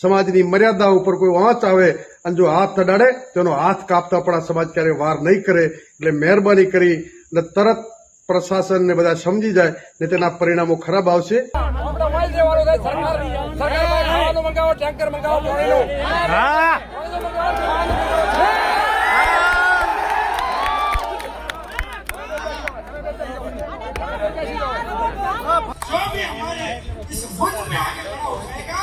સમાજની મર્યાદા ઉપર કોઈ વાંચ આવે અને જો હાથ અડાડે તેનો હાથ કાપતા પણ આ સમાજ ક્યારે વાર નહીં કરે. એટલે મહેરબાની કરી અને તરત પ્રશાસન ને બધા સમજી જાય ને તેના પરિણામો ખરાબ આવશે. जो भी हमारे इस मुल्क में आगे खड़ा हो जाएगा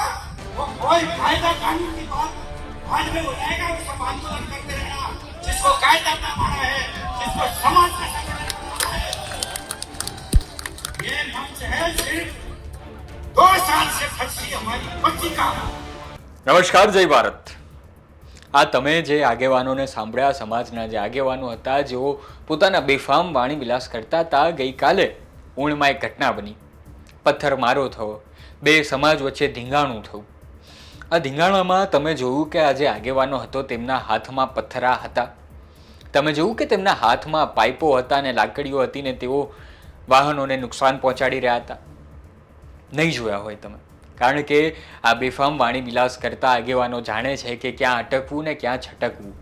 वो कोई कायदा कानून की बात आज में हो जाएगा. वो सब आंदोलन करते रहना. जिसको कायदा ना माना है, जिसको समाज का संगठन माना है, ये मंच है सिर्फ 2 साल से फंसी हमारी बच्ची का. નમસ્કાર, જય ભારત. આ તમે જે આગેવાનોને સાંભળ્યા, સમાજના જે આગેવાનો હતા જેઓ પોતાના બેફામ વાણી વિલાસ કરતા હતા, ગઈકાલે ઊણમાં એક ઘટના બની. પથ્થરમારો થયો, 2 સમાજ વચ્ચે ધીંગાણું થયું. આ ધીંગાણામાં તમે જોયું કે આ જે આગેવાનો હતો તેમના હાથમાં પથ્થરા હતા. તમે જોયું કે તેમના હાથમાં પાઇપો હતા અને લાકડીઓ હતી ને તેઓ વાહનોને નુકસાન પહોંચાડી રહ્યા હતા. નહીં જોયા હોય તમે, કારણ કે આ બેફામ વાણી વિલાસ કરતા આગેવાનો જાણે છે કે ક્યાં અટકવું ને ક્યાં છટકવું.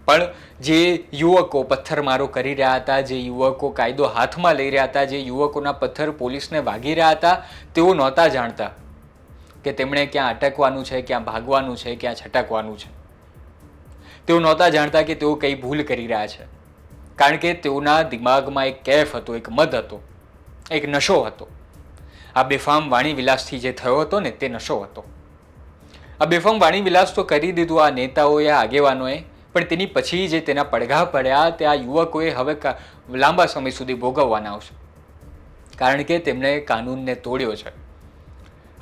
પણ જે યુવકો પથ્થરમારો કરી રહ્યા હતા, જે યુવકો કાયદો હાથમાં લઈ રહ્યા હતા, જે યુવકોના પથ્થર પોલીસને વાગી રહ્યા હતા, તેઓ નહોતા જાણતા કે તેમણે ક્યાં અટકવાનું છે, ક્યાં ભાગવાનું છે, ક્યાં છટકવાનું છે. તેઓ નહોતા જાણતા કે તેઓ કઈ ભૂલ કરી રહ્યા છે, કારણ કે તેઓના દિમાગમાં એક કેફ હતો, એક મદ હતો, એક નશો હતો. આ બેફામ વાણી વિલાસથી જે થયો હતો ને તે નશો હતો. આ બેફામ વાણી વિલાસ તો કરી દીધું આ નેતાઓએ, આગેવાનોએ, પણ તેની પછી જે તેના પડઘા પડ્યા તે આ યુવકોએ હવે લાંબા સમય સુધી ભોગવવાના આવશે, કારણ કે તેમણે કાનૂનને તોડ્યો છે.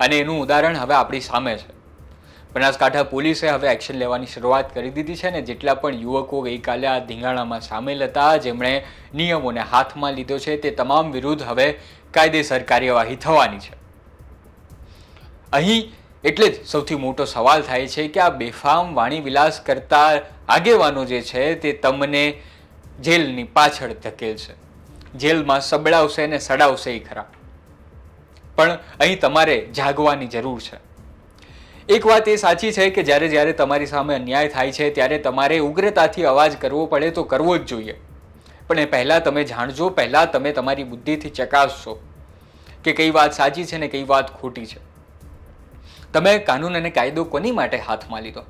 અને એનું ઉદાહરણ હવે આપણી સામે છે. બનાસકાંઠા પોલીસે હવે એક્શન લેવાની શરૂઆત કરી દીધી છે ને જેટલા પણ યુવકો ગઈકાલે આ ધીંગાણામાં સામેલ હતા, જેમણે નિયમોને હાથમાં લીધો છે, તે તમામ વિરુદ્ધ હવે કાયદેસર કાર્યવાહી થવાની છે. અહીં એટલે જ સૌથી મોટો સવાલ થાય છે કે આ બેફામ વાણી વિલાસ કરતા આગેવાનો જે છે તે તમને જેલની પાછળ ધકેલશે, જેલમાં સબડાવશે ને સડાવશે એ ખરા. પણ અહીં તમારે જાગવાની જરૂર છે. એક વાત એ સાચી છે કે જ્યારે જ્યારે તમારી સામે અન્યાય થાય છે ત્યારે તમારે ઉગ્રતાથી અવાજ કરવો પડે તો કરવો જ જોઈએ. પણ એ પહેલાં તમે જાણજો, પહેલાં તમે તમારી બુદ્ધિથી ચકાસશો કે કઈ વાત સાચી છે ને કઈ વાત ખોટી છે. તમે કાનૂન અને કાયદો કોની માટે હાથમાં લીધો?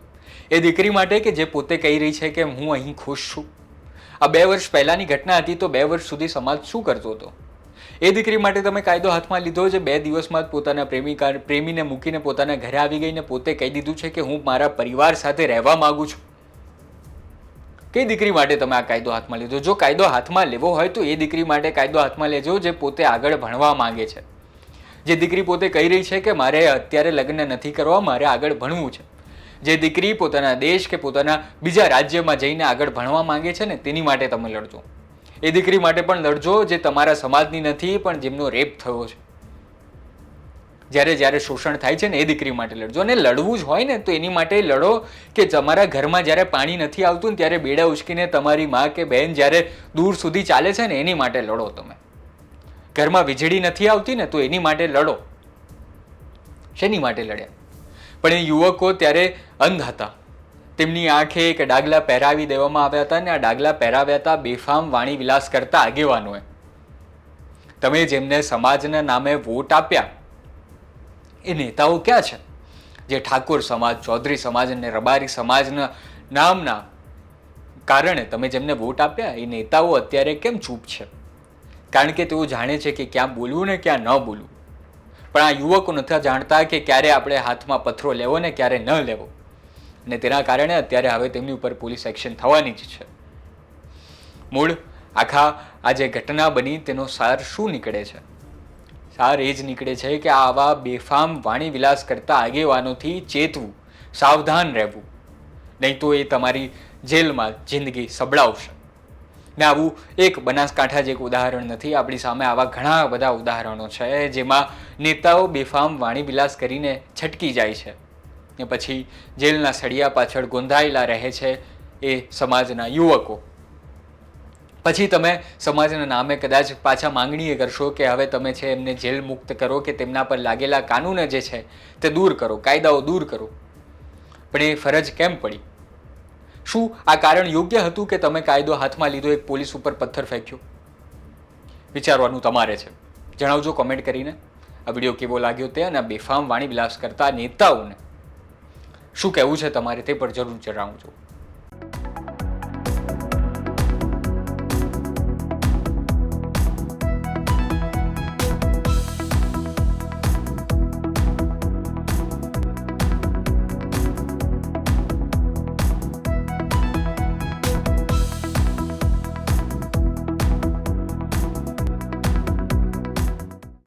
એ દીકરી માટે કે જે પોતે કહી રહી છે કે હું અહીં ખુશ છું. આ 2 વર્ષ પહેલાંની ઘટના હતી તો 2 વર્ષ સુધી સમાજ શું કરતો હતો? એ દીકરી માટે તમે કાયદો હાથમાં લીધો જે 2 દિવસમાં જ પોતાના પ્રેમીને મૂકીને પોતાના ઘરે આવી ગઈને પોતે કહી દીધું છે કે હું મારા પરિવાર સાથે રહેવા માંગુ છું. કઈ દીકરી માટે તમે આ કાયદો હાથમાં લીધો? જો કાયદો હાથમાં લેવો હોય તો એ દીકરી માટે કાયદો હાથમાં લેજો જે પોતે આગળ ભણવા માંગે છે, જે દીકરી પોતે કહી રહી છે કે મારે અત્યારે લગ્ન નથી કરવા, મારે આગળ ભણવું છે, જે દીકરી પોતાના દેશ કે પોતાના બીજા રાજ્યમાં જઈને આગળ ભણવા માંગે છે ને તેની માટે તમે લડજો. એ દીકરી માટે પણ લડજો જે તમારા સમાજની નથી પણ જેમનો રેપ થયો છે. જ્યારે જ્યારે શોષણ થાય છે ને એ દીકરી માટે લડજો. અને લડવું જ હોય ને તો એની માટે લડો કે તમારા ઘરમાં જ્યારે પાણી નથી આવતું ને ત્યારે બેડા ઉચકીને તમારી માં કે બહેન જ્યારે દૂર સુધી ચાલે છે ને એની માટે લડો. તમે ઘરમાં વીજળી નથી આવતી ને તો એની માટે લડો. શેની માટે લડ્યા? પણ એ યુવકો ત્યારે અંધ હતા, તેમની આંખે એક ડાગલા પહેરાવી દેવામાં આવ્યા હતા ને આ ડાગલા પહેરાવ્યા હતા બેફામ વાણી વિલાસ કરતા આગેવાનોએ. તમે જેમને સમાજના નામે વોટ આપ્યા એ નેતાઓ ક્યાં છે? જે ઠાકોર સમાજ, ચૌધરી સમાજ અને રબારી સમાજના નામના કારણે તમે જેમને વોટ આપ્યા એ નેતાઓ અત્યારે કેમ ચૂપ છે? કારણ કે તેઓ જાણે છે કે ક્યાં બોલવું ને ક્યાં ન બોલવું. પણ આ યુવકો નથી જાણતા કે ક્યારે આપણે હાથમાં પથ્થરો લેવો ને ક્યારે ન લેવો. અને તેના કારણે અત્યારે હવે તેમની ઉપર પોલીસ એક્શન થવાની જ છે. મૂળ આખા આ જે ઘટના બની તેનો સાર શું નીકળે છે? સાર એ જ નીકળે છે કે આવા બેફામ વાણી વિલાસ કરતા આગેવાનોથી ચેતવું, સાવધાન રહેવું, નહીં તો એ તમારી જેલમાં જિંદગી સબડાવશે. ને આવું એક બનાસકાંઠા જ એક ઉદાહરણ નથી, આપણી સામે આવા ઘણા બધા ઉદાહરણો છે જેમાં નેતાઓ બેફામ વાણી વિલાસ કરીને છટકી જાય છે ને પછી જેલના સળિયા પાછળ ગોંધાયેલા રહે છે એ સમાજના યુવકો. પછી તમે સમાજના નામે કદાચ પાછા માંગણીએ કરશો કે હવે તમે છે એમને જેલ મુક્ત કરો કે તેમના પર લાગેલા કાનૂન જે છે તે દૂર કરો, કાયદાઓ દૂર કરો. પણ એ ફરજ કેમ પડી? શું આ કારણ યોગ્ય હતું કે તમે કાયદો હાથમાં લીધો, એક પોલીસ ઉપર પથ્થર ફેંક્યો? વિચારવાનું તમારે છે. જણાવજો કોમેન્ટ કરીને આ વિડીયો કેવો લાગ્યો તે, અને આ બેફામ વાણી વિલાસ કરતા નેતાઓને શું કહેવું છે તમારે તે પર જરૂર જણાવજો.